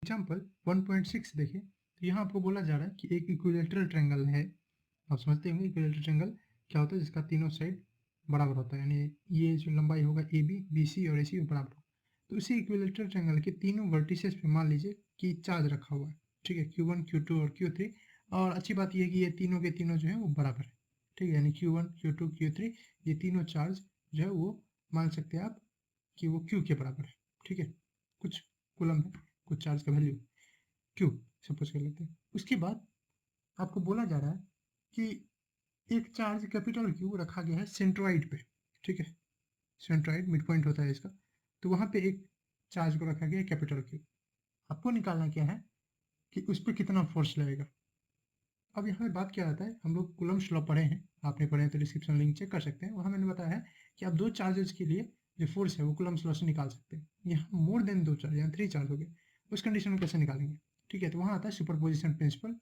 Example 1.6 देखिए, तो यहाँ आपको बोला जा रहा है कि एक इक्विलेटरल ट्रायंगल है। आप समझते होंगे इक्विलेटरल ट्रायंगल क्या होता है, जिसका तीनों साइड बराबर होता है, यानी ये जो लंबाई होगा ए बी बी सी और ए सी बराबर होगा। तो इसी इक्विलेटरल ट्रायंगल के तीनों वर्टिसेस पे मान लीजिए कि चार्ज रखा हुआ है, ठीक है, Q1 Q2 और Q3। और अच्छी बात यह है कि ये तीनों के तीनों जो है वो बराबर है, ठीक है, यानी Q1 Q2 Q3 ये तीनों चार्ज जो है वो मान सकते हैं आप कि वो Q के बराबर है, ठीक है, कुछ कूलम है, कुछ चार्ज का वैल्यू Q सपोज कर लेते हैं। उसके बाद आपको बोला जा रहा है कि एक चार्ज कैपिटल Q रखा गया है सेंट्रॉइड पे, ठीक है, सेंट्रॉइड मिड पॉइंट होता है इसका, तो वहाँ पे एक चार्ज को रखा गया है कैपिटल Q। आपको निकालना क्या है कि उस पर कितना फोर्स लगेगा। अब यहाँ पे बात क्या आता है, हम लोग कूलम्ब्स लॉ पढ़े हैं, आपने पढ़े हैं तो डिस्क्रिप्शन लिंक चेक कर सकते हैं, वहाँ मैंने बताया है कि आप दो चार्जेस के लिए जो फोर्स है वो कूलम्ब्स लॉ से निकाल सकते हैं। यहाँ मोर देन दो चार्ज, यहाँ 3 चार्ज हो गए, उस कंडीशन में कैसे निकालेंगे, ठीक है, तो वहाँ आता है सुपरपोजिशन प्रिंसिपल।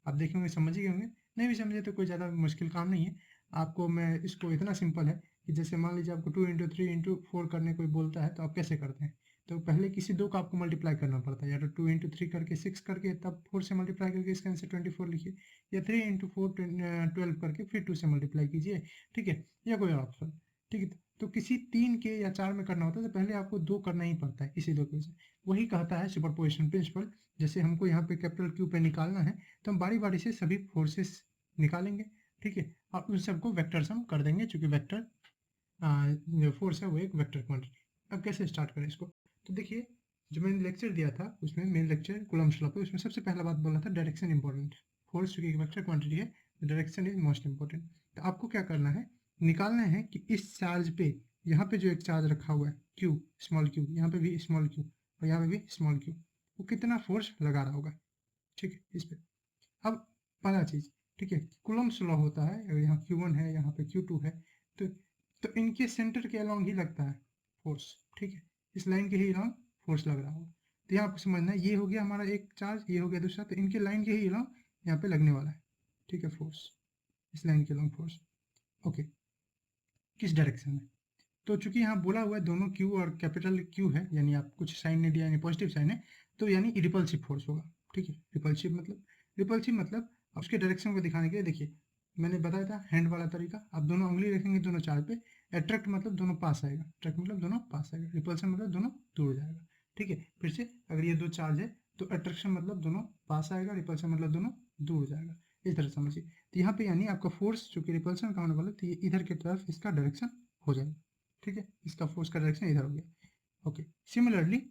आप देखेंगे समझ ही होंगे, नहीं भी समझे तो कोई ज़्यादा मुश्किल काम नहीं है। आपको मैं इसको इतना सिंपल है कि जैसे मान लीजिए आपको 2 × 3 × 4 करने कोई बोलता है तो आप कैसे करते हैं, तो पहले किसी दो का आपको मल्टीप्लाई करना पड़ता है, या तो 2 × 3 करके 6 करके तब 4 से मल्टीप्लाई करके इसका आंसर 24 लिखिए, या 3 × 4 12 करके फिर 2 से मल्टीप्लाई कीजिए, ठीक है, या कोई और ऑप्शन, ठीक है। तो किसी 3 के या 4 में करना होता है तो पहले आपको 2 करना ही पड़ता है, किसी दो के से वही कहता है सुपरपोजिशन प्रिंसिपल। जैसे हमको यहाँ पे कैपिटल Q पे निकालना है तो हम बारी बारी से सभी फोर्सेस निकालेंगे, ठीक है, और उन सबको वेक्टर सम कर देंगे, चूंकि वेक्टर जो फोर्स है वो एक वेक्टर क्वांटिटी। अब कैसे स्टार्ट करें इसको, तो देखिए जो मैंने लेक्चर दिया था उसमें मेन लेक्चर कूलम्ब्स लॉ पे, उसमें सबसे पहला बात बोला था डायरेक्शन इंपॉर्टेंट, फोर्स चूंकि एक वेक्टर क्वांटिटी है तो डायरेक्शन इज मोस्ट इंपॉर्टेंट। तो आपको क्या करना है, निकालना है कि इस चार्ज पे, यहाँ पे जो एक चार्ज रखा हुआ है Q स्मॉल q, यहाँ पे भी स्मॉल q और यहाँ पे भी स्मॉल q, वो कितना फोर्स लगा रहा होगा, ठीक है, इस पे। अब पहला चीज, ठीक है, कूलम्ब्स लॉ होता है, अगर यहाँ Q1 है यहाँ पे Q2 है, तो इनके सेंटर के अलॉन्ग ही लगता है फोर्स, ठीक है, इस लाइन के ही अलॉन्ग फोर्स लग रहा होगा। तो यहाँ आपको समझना है, ये हो गया हमारा एक चार्ज, ये हो गया दूसरा, तो इनके लाइन के ही अलॉन्ग यहाँ पे लगने वाला है, ठीक है, फोर्स, इस लाइन के अलॉन्ग फोर्स, ओके, किस डायरेक्शन में। तो चूंकि यहाँ बोला हुआ है दोनों Q और कैपिटल Q है, यानी आप कुछ साइन नहीं दिया, यानी पॉजिटिव साइन है, तो यानी रिपल्सिव फोर्स होगा, ठीक है, रिपल्सिव मतलब उसके डायरेक्शन को दिखाने के लिए देखिए मैंने बताया था हैंड वाला तरीका, आप दोनों उंगली रखेंगे दोनों चार्ज पे, अट्रैक्ट मतलब दोनों पास आएगा, अट्रैक्ट मतलब दोनों पास आएगा, रिपल्सन मतलब दोनों दूर जाएगा, ठीक है। फिर से अगर ये दो चार्ज है तो अट्रैक्शन मतलब दोनों पास आएगा, रिपल्सन मतलब दोनों दूर जाएगा, इस तरह समझिए। तो यहाँ पे यानी आपका फोर्स चूंकि रिपल्सन का होने वाला, तो ये इधर की तरफ इसका डायरेक्शन हो जाएगा, ठीक है, इसका फोर्स का डायरेक्शन इधर हो गया, ओके। सिमिलरली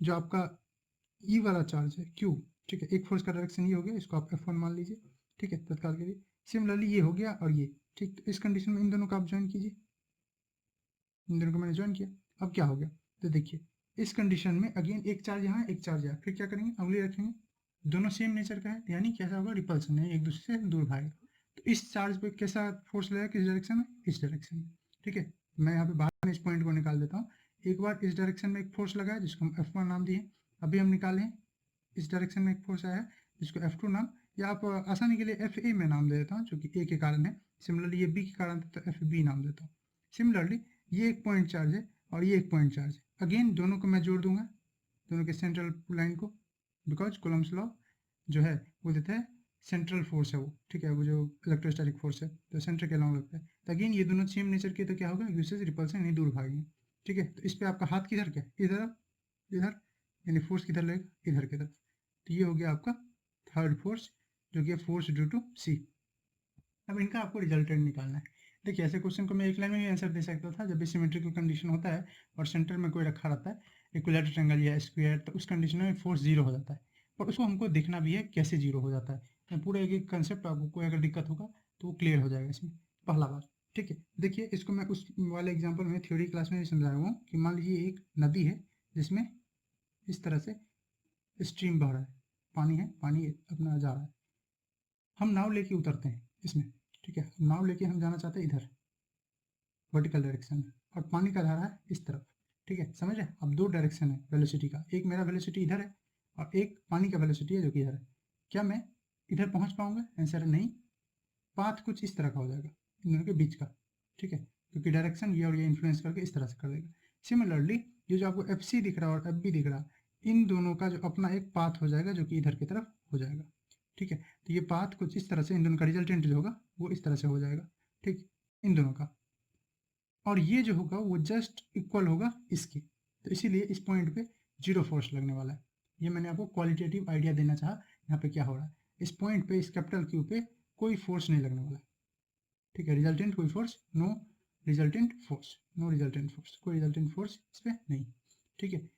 जो आपका ई वाला चार्ज है Q, ठीक है, एक फोर्स का डायरेक्शन ये हो गया, इसको आप F1 मान लीजिए, ठीक है, तत्काल के लिए। सिमिलरली ये हो गया और ये, ठीक, तो इस कंडीशन में इन दोनों को आप ज्वाइन कीजिए, इन दोनों को मैंने ज्वाइन किया, अब क्या हो गया, तो देखिए इस कंडीशन में अगेन एक चार्ज यहाँ एक चार्ज यहाँ, फिर क्या करेंगे, उंगली रखेंगे, दोनों सेम नेचर का है, यानी कैसा होगा, रिपल्सन है, एक दूसरे से दूर भागेगा। तो इस चार्ज पे कैसा फोर्स लगेगा, किस डायरेक्शन में, इस डायरेक्शन में, ठीक है। मैं यहाँ पे बाहर में इस पॉइंट को निकाल देता हूँ, एक बार इस डायरेक्शन में एक फोर्स लगा है जिसको हम F1 नाम दिए, अभी हम निकालें इस डायरेक्शन में एक फोर्स आया है जिसको F2 नाम, या आप आसानी के लिए FA में नाम दे देता हूँ क्योंकि A के कारण है, सिमिलरली ये B के कारण था तो FB नाम देता हूँ। सिमिलरली ये एक पॉइंट चार्ज है और ये एक पॉइंट चार्ज है, अगेन दोनों को मैं जोड़ दूंगा, दोनों के सेंट्रल लाइन को, बिकॉज कूलम्ब्स लॉ जो है वो देता है सेंट्रल फोर्स है वो, ठीक है, वो जो इलेक्ट्रोस्टैटिक फोर्स है तो सेंटर के अलॉन्ग लगता है, तो अगेन ये दोनों सेम नेचर के, तो क्या होगा, एक दूसरे से रिपल्सन नहीं दूर भागेंगे, ठीक है। तो इस पर आपका हाथ किधर, क्या इधर इधर, यानी फोर्स किधर लगेगा, इधर की तरफ। तो ये हो गया आपका थर्ड फोर्स जो कि फोर्स ड्यू टू सी। अब इनका आपको रिजल्टेंट निकालना है। देखिए ऐसे क्वेश्चन को मैं एक लाइन में भी आंसर दे सकता था, जब भी सिमेट्रिकल कंडीशन होता है और सेंटर में कोई रखा रहता है इक्विलेटरल ट्रायंगल या स्क्वायर, तो उस कंडीशन में फोर्स जीरो हो जाता है, पर उसको हमको देखना भी है कैसे जीरो हो जाता है। मैं पूरा एक एक कंसेप्ट, आपको कोई अगर दिक्कत होगा तो वो क्लियर हो जाएगा इसमें पहला बार, ठीक है। देखिए इसको मैं उस वाले एग्जाम्पल में थ्योरी क्लास में भी समझाया हूँ कि मान लीजिए एक नदी है जिसमें इस तरह से स्ट्रीम बह रहा है, पानी है, पानी अपना जा रहा है, हम नाव लेके उतरते हैं इसमें, ठीक है, नाव लेके हम जाना चाहते हैं इधर वर्टिकल डायरेक्शन में, और पानी का धारा है इस तरफ, ठीक है, समझ रहे। अब दो डायरेक्शन है वेलोसिटी का, एक मेरा वेलोसिटी इधर है और एक पानी का वेलोसिटी है जो कि इधर है। क्या मैं इधर पहुंच पाऊंगा, आंसर है नहीं, पाथ कुछ इस तरह का हो जाएगा इन दोनों के बीच का, ठीक है, क्योंकि डायरेक्शन ये और ये इन्फ्लुएंस करके इस तरह से कर देगा। सिमिलरली ये जो आपको FC दिख रहा है और FB दिख रहा है, इन दोनों का जो अपना एक पाथ हो जाएगा जो कि इधर की तरफ हो जाएगा। ठीक है, तो ये पाथ कुछ इस तरह से, इन दोनों का रिजल्टेंट जो होगा वो इस तरह से हो जाएगा। ठीक, इन दोनों का, और ये जो होगा वो जस्ट इक्वल होगा इसके, तो इसीलिए इस पॉइंट पे जीरो फोर्स लगने वाला है। ये मैंने आपको क्वालिटेटिव आइडिया देना चाहा यहाँ पे क्या हो रहा है। इस पॉइंट पे, इस कैपिटल क्यू पे कोई फोर्स नहीं लगने वाला है। ठीक है, रिजल्टेंट कोई force, no resultant force, no resultant force, कोई रिजल्टेंट फोर्स इस पर नहीं। ठीक है,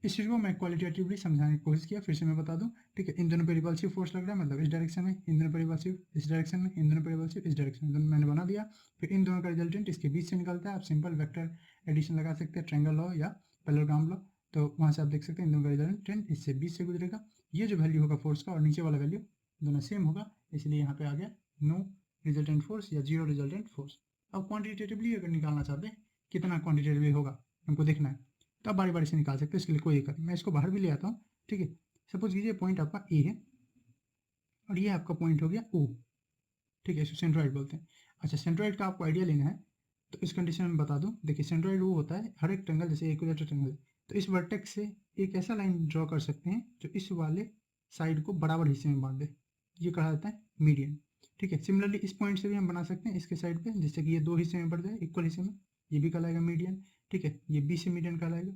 इस चीज़ को मैं क्वालिटेटिवली समझाने की कोशिश किया, फिर से मैं बता दूं। ठीक है, इन दोनों पे रिपल्सिव फोर्स लग रहा है, मतलब इस डायरेक्शन में, इन दोनों पे रिपल्सिव इस डायरेक्शन में, इन दोनों पे रिपल्सिव इस डायरेक्शन में, दोनों मैंने बना दिया। फिर इन दोनों का रिजल्टेंट इसके बीच से निकलता है। आप सिंपल वेक्टर एडिशन लगा सकते हैं, ट्रायंगल लॉ या पैरेललोग्राम लॉ, तो वहाँ से आप देख सकते हैं इन दोनों का रिजल्टेंट इससे बीच से गुजरेगा। ये जो वैल्यू होगा फोर्स का और नीचे वाला वैल्यू दोनों सेम होगा, इसलिए यहाँ पे आ गया नो रिजल्टेंट फोर्स या जीरो रिजल्टेंट फोर्स। अब क्वान्टिटेटिवली अगर निकालना चाहते हैं कितना क्वान्टिटेटिवली होगा हमको देखना है, तो आप बारी बारी से निकाल सकते हो, इसके लिए कोई दिक्कत नहीं। मैं इसको बाहर भी ले आता हूँ। ठीक है, सपोज कीजिए पॉइंट आपका ए है और ये आपका पॉइंट हो गया ओ। ठीक है, इसको सेंट्रॉइड बोलते हैं। अच्छा, सेंट्रॉइड का आपको आइडिया लेना है तो इस कंडीशन में बता दूं। देखिए, सेंट्रॉइड वो होता है, हर एक ट्रायंगल जैसे इक्विलेटरल ट्रायंगल, तो इस वर्टेक्स से एक ऐसा लाइन ड्रॉ कर सकते हैं जो इस वाले साइड को बराबर हिस्से में बांट दे, ये कहा जाता है मीडियन। ठीक है, सिमिलरली इस पॉइंट से भी हम बना सकते हैं इसके साइड पे, जिससे कि ये दो हिस्से में बढ़ जाए, इक्वल हिस्से में, ये भी कहलाएगा मीडियन। ठीक है, ये बी से मीडियन कहलाएगा।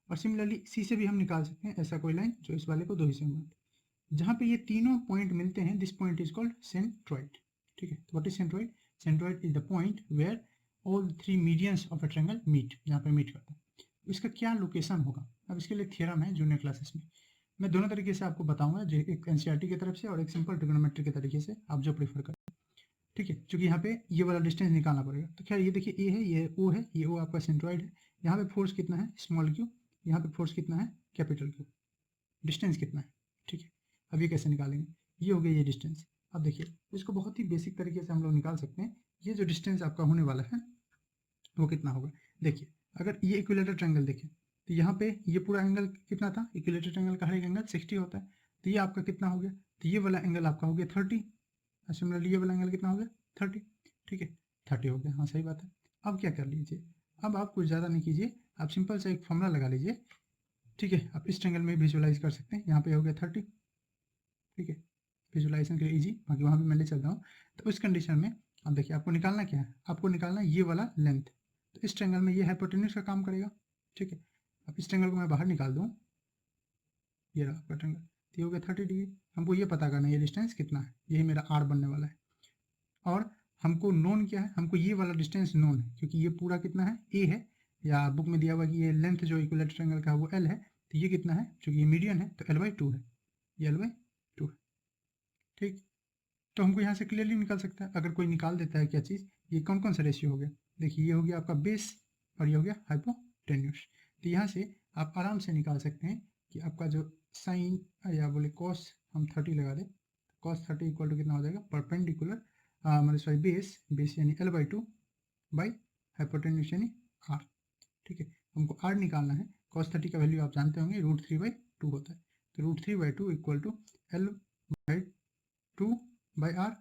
और सिमिलरली सी से भी हम निकाल सकते हैं ऐसा कोई लाइन जो इस वाले को दो हिस्से में बांटे। जहाँ पे ये तीनों पॉइंट मिलते हैं, this point is called centroid. ठीक है, तो what is centroid? Centroid is the point where all three medians of a triangle meet, जहाँ पे मीट करता है। इसका क्या लोकेशन होगा? अब इसके लिए थ्योरम है जूनियर क्लासेस में, मैं दोनों तरीके से आपको बताऊंगा, जो एक एनसीईआरटी की तरफ से और एक सिंपल ट्रिग्नोमेट्री के तरीके से, आप जो प्रीफर करें। ठीक है, क्योंकि यहाँ पे ये वाला डिस्टेंस निकालना पड़ेगा। तो खैर ये देखिए, ए है, ये ओ है, ये ओ आपका सेंट्रॉइड है। यहाँ पे फोर्स कितना है? Small Q. यहाँ पे फोर्स कितना है? Capital Q. डिस्टेंस कितना है? ठीक है, अब ये कैसे निकालेंगे? ये हो गया ये डिस्टेंस। अब देखिए, इसको बहुत ही बेसिक तरीके से हम लोग निकाल सकते हैं। ये जो डिस्टेंस आपका होने वाला है वो कितना होगा? देखिए, अगर ये इक्विलेटरल ट्रायंगल देखें तो यहाँ पे ये पूरा एंगल कितना था? इक्विलेटरल ट्रायंगल का हर एक एंगल 60 होता है, तो ये आपका कितना हो गया? तो ये वाला एंगल आपका हो गया 30। सिमिलरली ये वाला एंगल कितना हो गया? 30। ठीक है, 30 हो गया, हाँ सही बात है। अब क्या कर लीजिए, अब आप कुछ ज़्यादा नहीं कीजिए, आप सिंपल सा एक फॉर्मूला लगा लीजिए। ठीक है, आप इस ट्रायंगल में विजुअलाइज कर सकते हैं। यहाँ पे हो गया 30। ठीक है, विजुअलाइजेशन के लिए इजी, बाकी वहाँ भी मैं ले चलता हूँ। तो उस कंडीशन में अब देखिए, आपको निकालना क्या है? आपको निकालना है ये वाला लेंथ। तो इस ट्रायंगल में ये हाइपोटेन्यूज का काम करेगा। ठीक है, अब इस ट्रायंगल को मैं बाहर निकाल दूँ, ये रहा आपका ट्रायंगल, तो ये हो गया 30 डिग्री। हमको ये पता करना है ये डिस्टेंस कितना है, यही मेरा आर बनने वाला है। और हमको नोन क्या है? हमको ये वाला डिस्टेंस नोन है, क्योंकि ये पूरा कितना है? ए है, या बुक में दिया हुआ कि ये लेंथ जो इक्विलेटरल ट्रायंगल का है वो एल है, तो ये कितना है? क्योंकि ये मीडियन है तो L/2 है, ये L/2 है। ठीक, तो हमको यहाँ से क्लियरली निकल सकता है। अगर कोई निकाल देता है क्या चीज़, ये कौन कौन सा रेशियो हो गया? देखिए, ये हो गया आपका बेस और ये हो गया हाइपोटेन्यूस। तो यहाँ से आप आराम से निकाल सकते हैं कि आपका जो साइन या बोले कॉस, हम 30 लगा दें, कॉस 30 इक्वल टू कितना हो जाएगा? परपेंडिकुलर मतलब सॉरी बेस यानी L/2 बाई हाइपोटेन्यूस यानी आर। ठीक है, हमको आर निकालना है। कॉस 30 का वैल्यू आप जानते होंगे, √3/2 होता है। तो √3/2 equal to L/2 by are,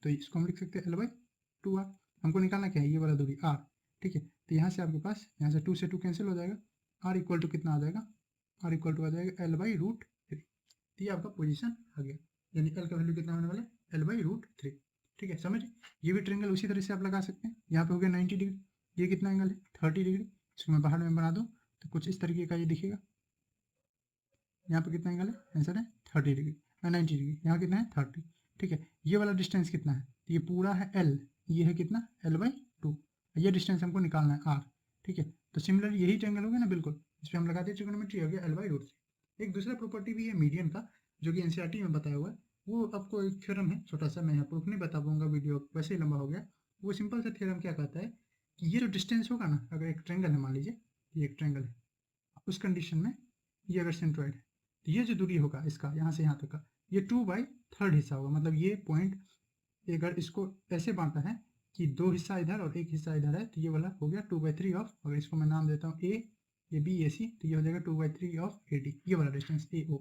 तो इसको हम लिख सकते हैं L/2 आर। हमको निकालना क्या है? ये वाला दूरी आर। ठीक है, तो यहाँ से आपके पास, यहाँ से 2 से 2 कैंसिल हो जाएगा, आर इक्वल टू कितना आ जाएगा? आर इक्वल टू आ जाएगा L/√3। तो ये आपका पोजीशन आ गया, यानी एल का वैल्यू कितना होने वाला है? L/√3। ठीक है, समझ? ये भी ट्रायंगल उसी तरह से आप लगा सकते हैं। यहाँ पे हो गया 90 डिग्री, ये कितना एंगल है? 30 डिग्री। इसको मैं बाहर में बना दूँ तो कुछ इस तरीके का ये दिखेगा। यहाँ पे कितना एंगल है? आंसर है 30 डिग्री, 90 डिग्री। यहाँ कितना है? 30। ठीक है, ये वाला डिस्टेंस कितना है? तो ये पूरा है L, ये है कितना? L/2। ये डिस्टेंस हमको निकालना है R। ठीक है, तो सिमिलरली यही ट्रायंगल हो गया ना, बिल्कुल इस पर हम लगा दिए ट्रिग्नोमेट्री, हो गया L/√3। एक दूसरा प्रॉपर्टी भी है मीडियन का, जो कि एनसीईआरटी में बताया हुआ है। वो आपको एक थ्योरम है छोटा सा, मैं यहाँ प्रूफ नहीं बता पाऊंगा, वीडियो वैसे ही लंबा हो गया। वो सिंपल सा थ्योरम क्या कहता है कि ये जो डिस्टेंस होगा ना, अगर एक ट्रायंगल है, मान लीजिए ये एक ट्रायंगल है, उस कंडीशन में ये अगर सेंट्रॉइड है, तो ये जो दूरी होगा इसका यहाँ से यहाँ तक का, ये 2/3 हिस्सा होगा। मतलब ये पॉइंट अगर इसको ऐसे बांटा है कि दो हिस्सा इधर और एक हिस्सा इधर है, तो ये वाला हो गया 2/3 ऑफ, अगर इसको मैं नाम देता हूँ A, ये B, A, C, तो ये हो जाएगा 2/3 ऑफ AD, ये वाला डिस्टेंस AO।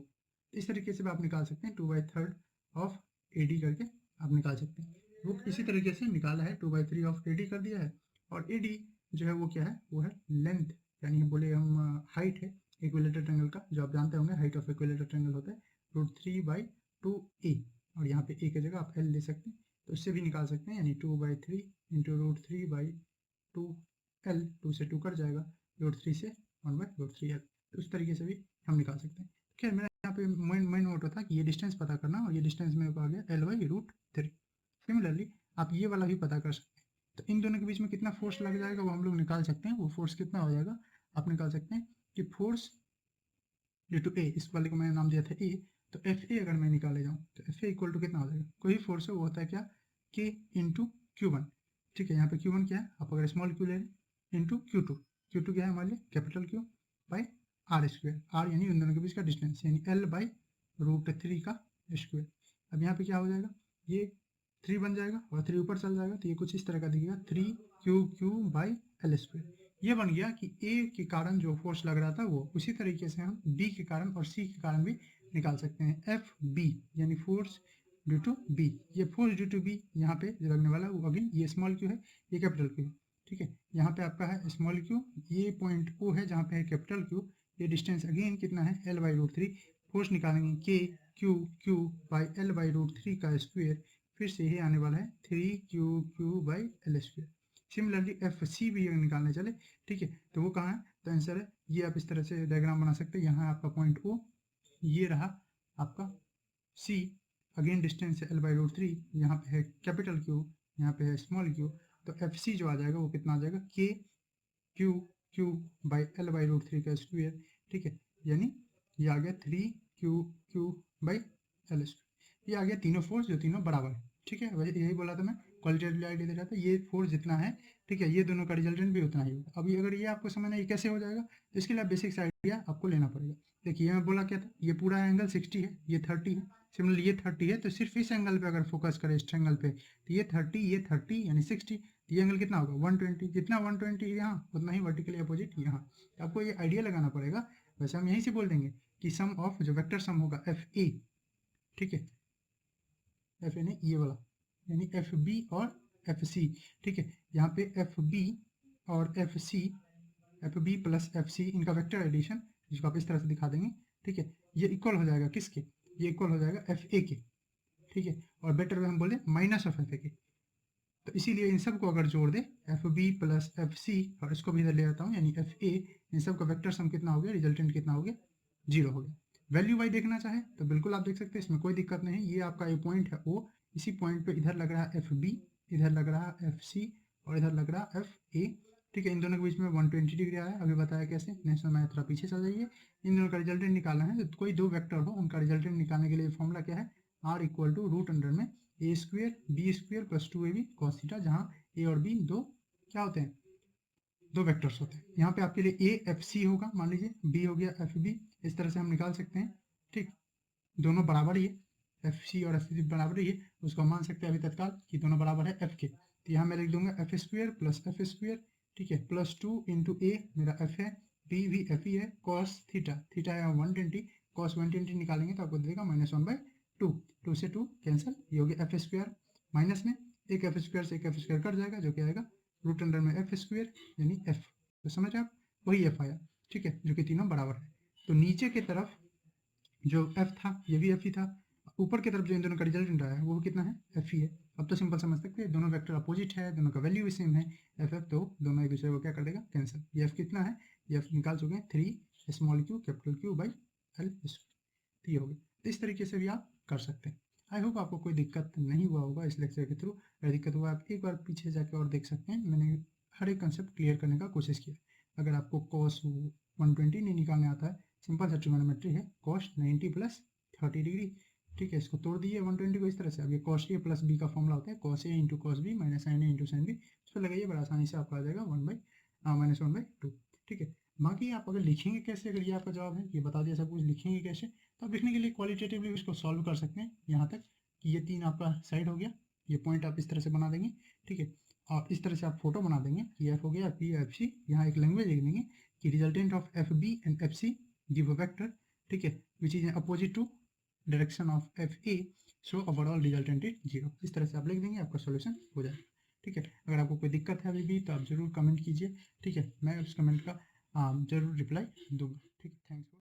इस तरीके से भी आप निकाल सकते हैं, 2/3 ऑफ AD करके आप निकाल सकते हैं। वो इसी तरीके से निकाला है, 2/3 ऑफ AD कर दिया है। और AD जो है वो क्या है? वो है लेंथ, यानी बोले हम हाइट है। इक्विलेटरल ट्रायंगल का, जो आप जानते होंगे हाइट ऑफ इक्विलेटरल ट्रायंगल होता है √3/2a, और यहाँ पे a की जगह आप l ले सकते हैं, तो इससे भी निकाल सकते हैं, यानी 2/3 इंटू √3/2l, 2 से 2 कट जाएगा, √3 से 1/√3l, तो उस तरीके से भी हम निकाल सकते हैं। खैर मेरा यहाँ पे मेन मोटो था कि ये डिस्टेंस पता करना, और ये डिस्टेंस मेरे को आ गया l/√3। सिमिलरली आप ये वाला भी पता कर सकते हैं, तो इन दोनों के बीच में कितना फोर्स लग जाएगा वो हम लोग निकाल सकते हैं। वो फोर्स कितना हो जाएगा आप निकाल सकते हैं कि फोर्स ड्यू टू ए, इस वाले को मैंने नाम दिया था ए, तो एफ ए अगर मैं निकाले जाऊँ तो एफ ए इक्वल टू कितना हो जाएगा, कोई फोर्स है वो होता है क्या, के इंटू Q1। ठीक है, यहाँ पे Q1 क्या है, आप अगर स्मॉल क्यू ले इंटू Q2, Q2 क्या है हमारे लिए capital Q by R square, R यानी उन दोनों के बीच का डिस्टेंस, यानी l/√3 का स्क्वेयर। अब यहाँ पे क्या हो जाएगा, ये 3 बन जाएगा और 3 ऊपर चल जाएगा, तो ये कुछ इस तरह का दिखेगा 3QQ/L²। ये बन गया कि ए के कारण जो फोर्स लग रहा था वो, उसी तरीके से हम बी के कारण और सी के कारण भी निकाल सकते हैं, एफ बी यानी फोर्स ड्यू टू बी। ये फोर्स ड्यू टू बी यहाँ पे जो लगने वाला है वो अगेन ये स्मॉल क्यू है, ये कैपिटल क्यू है। ठीक है, यहाँ पे आपका है स्मॉल क्यू, ये पॉइंट ओ है जहाँ पे है कैपिटल क्यू, ये डिस्टेंस अगेन कितना है l/√3। फोर्स निकालेंगे के Q/L/√3 का स्क्वेयर, फिर से ये आने वाला है 3QQ/L²। सिमिलरली एफ सी भी निकालने चले, ठीक है, तो वो कहाँ है, तो आंसर है ये, आप इस तरह से डायग्राम बना सकते हैं। यहाँ आपका पॉइंट ओ, ये रहा आपका सी, अगेन डिस्टेंस है l/√3, यहाँ पे है कैपिटल क्यू, यहाँ पे है स्मॉल क्यू, तो एफ सी जो आ जाएगा वो कितना आ जाएगा, के Q/L/√3 का स्क्वेयर। ठीक है, यानी ये आ गया 3QQ/L²। ये आ गया तीनों फोर्स जो तीनों बराबर है। ठीक है, वही यही बोला था मैं, क्वालिटेटिव दे रहा था, ये फोर्स जितना है, ठीक है, ये दोनों का रिजल्टेंट भी उतना ही होगा। अभी अगर ये आपको समझना ये कैसे हो जाएगा, तो इसके लिए बेसिक्स आइडिया आपको लेना पड़ेगा। देखिए मैं बोला क्या था, ये पूरा एंगल 60 है, ये 30 है, सिमिलरली ये 30 है, तो सिर्फ इस एंगल पे अगर फोकस करें, इस ट्रायंगल पे, तो ये 30 यानी 60, ये एंगल कितना होगा 120, जितना 120 यहाँ उतना ही वर्टिकली अपोजिट यहाँ। तो आपको ये आइडिया लगाना पड़ेगा। वैसे हम यहीं से बोल देंगे कि सम ऑफ जो वेक्टर सम होगा एफ ए, ठीक है, एफ ए नहीं ये वाला, यानी एफ बी और एफ सी। ठीक है, यहाँ पे एफ बी और F C, F B plus F C, इनका वेक्टर एडिशन, जिसको आप इस तरह से दिखा देंगे। ठीक है, ये इक्वल हो जाएगा किसके, ये इक्वल हो जाएगा एफ ए के। ठीक है, और बेटर वे हम बोले माइनस ऑफ एफ ए के। तो इसीलिए इन सब को अगर जोड़ दे F B plus F C, और इसको भी इधर ले आता हूँ, यानी एफ ए, इन सब का वेक्टर सम कितना हो गया, रिजल्टेंट कितना हो गया, 0 हो गया। वैल्यू वाई देखना चाहे तो बिल्कुल आप देख सकते हैं, इसमें कोई दिक्कत नहीं है। ये आपका ये पॉइंट है ओ, इसी पॉइंट पे इधर लग रहा है एफ बी, इधर लग रहा है एफ सी, और इधर लग रहा है एफ ए। ठीक है, इन दोनों के बीच में 120 डिग्री आया है, अभी बताया कैसे, नेक्स्ट में थोड़ा पीछे चल जाइए। इन दोनों का रिजल्टेंट निकालना है, तो कोई दो वेक्टर हो उनका रिजल्टेंट निकालने के लिए फॉर्मूला क्या है, R equal to root under में a² b² plus 2ab cos theta, जहाँ ए और बी दो क्या होते हैं, दो वेक्टर्स होते हैं। यहाँ पे आपके लिए ए एफ सी होगा, मान लीजिए बी हो गया एफ बी, इस तरह से हम निकाल सकते हैं। ठीक, दोनों बराबर ही है, एफ सी और एफ बी बराबर ही है, उसको मान सकते हैं अभी तत्काल कि दोनों बराबर है एफ के। तो यहाँ मैं लिख दूंगा F square plus F square, ठीक है, प्लस 2 इंटू ए मेरा एफ है, बी भी एफ ही है, कॉस थीटा, थीटा है 120, कॉस 120 निकालेंगे तो आपको देगा -1/2, 2 से 2 कैंसिल, ये हो गया एफ स्क्वायर, माइनस में एक एफ स्क्वायर से एक एफ स्क्वायर कट जाएगा, जो क्या आएगा रूट अंडर में एफ स्क्वायर, यानी एफ। तो समझ आप, वही एफ आया। ठीक है, जो कि तीनों बराबर है। तो नीचे की तरफ जो एफ था ये भी एफ ही था, ऊपर की तरफ जो इन दोनों का रिजल्टेंट आया है वो कितना है, एफ ही है। अब तो सिंपल समझ सकते हैं, दोनों वेक्टर अपोजिट है, दोनों का वैल्यू भी सेम है, एफ एफ, तो दोनों एक दूसरे को क्या कर देगा, कैंसिल। ये एफ कितना है, ये एफ निकाल चुके हैं 3 small Q capital Q by L square, तो ये हो गया। तो इस तरीके से भी आप कर सकते हैं। आई होप आपको कोई दिक्कत नहीं हुआ होगा इस लेक्चर के थ्रू। अगर दिक्कत हुआ आप एक बार पीछे जाके और देख सकते हैं, मैंने हर एक कंसेप्ट क्लियर करने का कोशिश किया। अगर आपको कॉस 120 नहीं निकालने आता है, सिंपल सा ट्रिग्नोमेट्री है, कॉस 90 प्लस 30 डिग्री। ठीक है, इसको तोड़ दिए 120 को इस तरह से। अब ये कॉस ए प्लस बी का फॉर्मूला होता है, cos A into cos B minus sine A into sine B, इसको लगाइए, बड़ा आसानी से आपका आ जाएगा -1/2। ठीक है, बाकी आप अगर लिखेंगे कैसे, अगर ये आपका जवाब है, ये बता दिया सब कुछ, लिखेंगे कैसे, तो आप लिखने के लिए क्वालिटेटिवली इसको सॉल्व कर सकते हैं यहाँ तक कि ये 3 आपका साइड हो गया, ये पॉइंट आप इस तरह से बना देंगे। ठीक है, और इस तरह से आप फोटो बना देंगे, ये एफ हो गया, एफ बी एफ सी, यहाँ एक लैंग्वेज लिख देंगे कि resultant of F B and F C give a vector, ठीक है, which is opposite to direction of F A, so overall resultant is 0। इस तरह से आप लिख देंगे, आपका सोल्यूशन हो जाएगा। ठीक है, अगर आपको कोई दिक्कत है अभी भी तो आप जरूर कमेंट कीजिए। ठीक है, मैं उस कमेंट का जरूर रिप्लाई दूंगा। ठीक है, थैंक्स फॉर